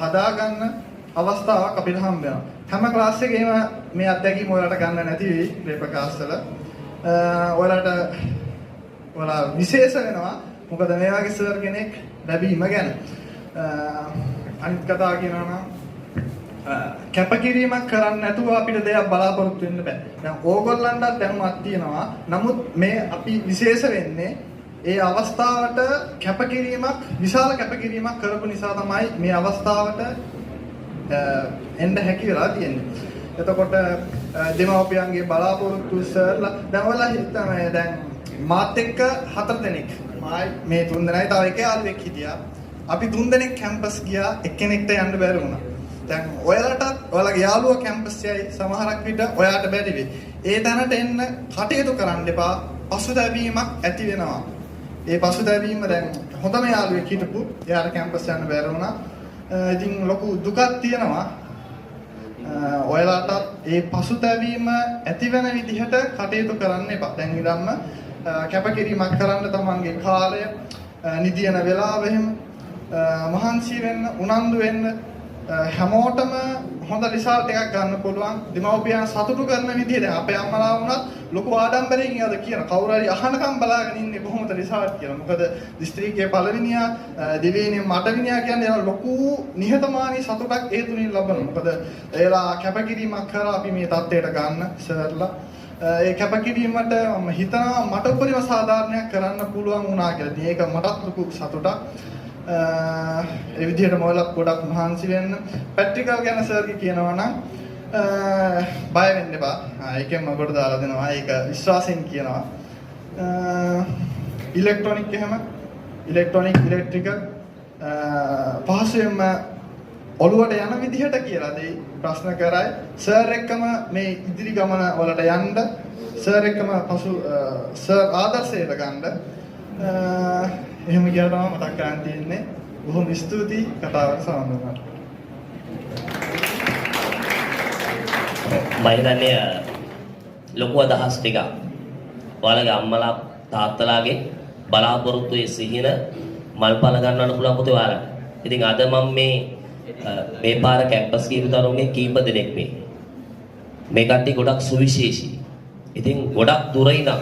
හදාගන්න අවස්ථාවක් අපිට හම්බ වෙනවා. හැම ක්ලාස් එකේම මේ අත්දැකීම් ඔයාලට ගන්න නැති වෙයි ප්‍රකාශ වල. ඔයාලා විශේෂ වෙනවා. මොකද මේ වගේ සර් කෙනෙක් ලැබීම ගැන. අනිත් කතාව කියනවා නම් කැපකිරීමක් කරන්න නැතුව අපිට දෙයක් බලාපොරොත්තු වෙන්න බෑ. දැන් ඕගොල්ලන්ටත් දැනුමක් තියෙනවා. නමුත් මේ අපි විශේෂ වෙන්නේ ඒ අවස්ථාවට කැපකිරීමක් විශාල කැපකිරීමක් කරපු නිසා තමයි මේ අවස්ථාවට එන්න හැකි වෙලා තියෙන්නේ. එතකොට දෙමව්පියන්ගේ බලාපොරොත්තු ඉස්සරලා දැන් ඔයාලා හිතන්නේ දැන් මාත් එක්ක 4 දෙනෙක් මේ 3 දෙනයි තව එක යාළුවෙක් හිටියා. අපි 3 දෙනෙක් කැම්පස් ගියා එක්කෙනෙක්ට යන්න බැරි වුණා. දැන් ඔයාලටත් ඔයාලගේ යාළුවා කැම්පස් යයි සමහරක් විට ඔයාට බැරි වෙයි. ඒ තැනට එන්න කටයුතු කරන්න එපා. පසුතැවීමක් ඇති වෙනවා. ඒ පසුතැවීම දැන් හොඳම යාළුවෙක් හිටපු එයාට කැම්පස් යන්න බැරි වුණා. ඉතින් ලොකු දුකක් තියෙනවා. ඔයාලට ඒ පසුතැවීම ඇති වෙන විදිහට කටයුතු කරන්න එපා. දැන් ඉඳන්ම කැපකිරීමක් කරන්න තමන්ගේ කාලය නිදියන වෙලාව එහෙම මහන්සි වෙන්න උනන්දු වෙන්න හැමෝටම හොඳ රිසල්ට් එකක් ගන්න පුළුවන්. දෙමව්පියන් සතුටු කරන විදිහට අපේ අම්මලා වුණත් ලොකු ආඩම්බරයෙන් අද කියන කවුරු හරි අහනකම් බලාගෙන ඉන්නේ කොහොමද රිසල්ට් කියලා. මොකද දිස්ත්‍රික්කයේ පළවෙනියා දෙවෙනිය මටවෙනියා කියන්නේ ලොකු නිහතමානී සතුටක් ඒ තුنين ලබනවා. මොකද ඒලා කැපකිරීමක් කරලා අපි මේ තත්ත්වයට ගන්න සර්ලා ඒ කැපකිරීමට මම හිතනවා මට උපරිම සාධාරණයක් කරන්න පුළුවන් වුණා කියලා. ඉතින් ඒක මටත් ලොකු සතුටක්. ඒ විදිහට මොලක් ගොඩක් මහන්සි වෙන්න. ප්‍රැක්ටිකල් ගැන සර්ගේ කියනවා නම් බය වෙන්න එපා. ඒකෙන් මගට දාලා දෙනවා. ඒක විශ්වාසයෙන් කියනවා. ඉලෙක්ට්‍රොනික එහෙම ඉලෙක්ට්‍රිකල් පහසුවෙන්ම ඔළුවට යන විදිහට කියලා දෙයි ප්‍රශ්න කරයි. සර් එක්කම මේ ඉදිරි ගමන වලට යන්න සර් එක්කම පසු සර් ආදර්ශයට ගන්න එහෙම කියනවා මතක් කරන් තියෙන්නේ. බොහොම ස්තුතියි කතාවට සම්බන්ධ වුණාට. මම හිතන්නේ ලොකු අදහස් ටිකක් ඔයාලගේ අම්මලා තාත්තලාගේ බලාපොරොත්තුයේ සිහින මල්පල ගන්නවන්න පුළුවන් පුතේ ඔයාලට. ඉතින් අද මම මේ පාර කැම්පස් ගිහපු තරුණිය කීප දෙනෙක් මේ කට්ටිය ගොඩක් සුවිශේෂී. ඉතින් ගොඩක් දුර ඉඳන්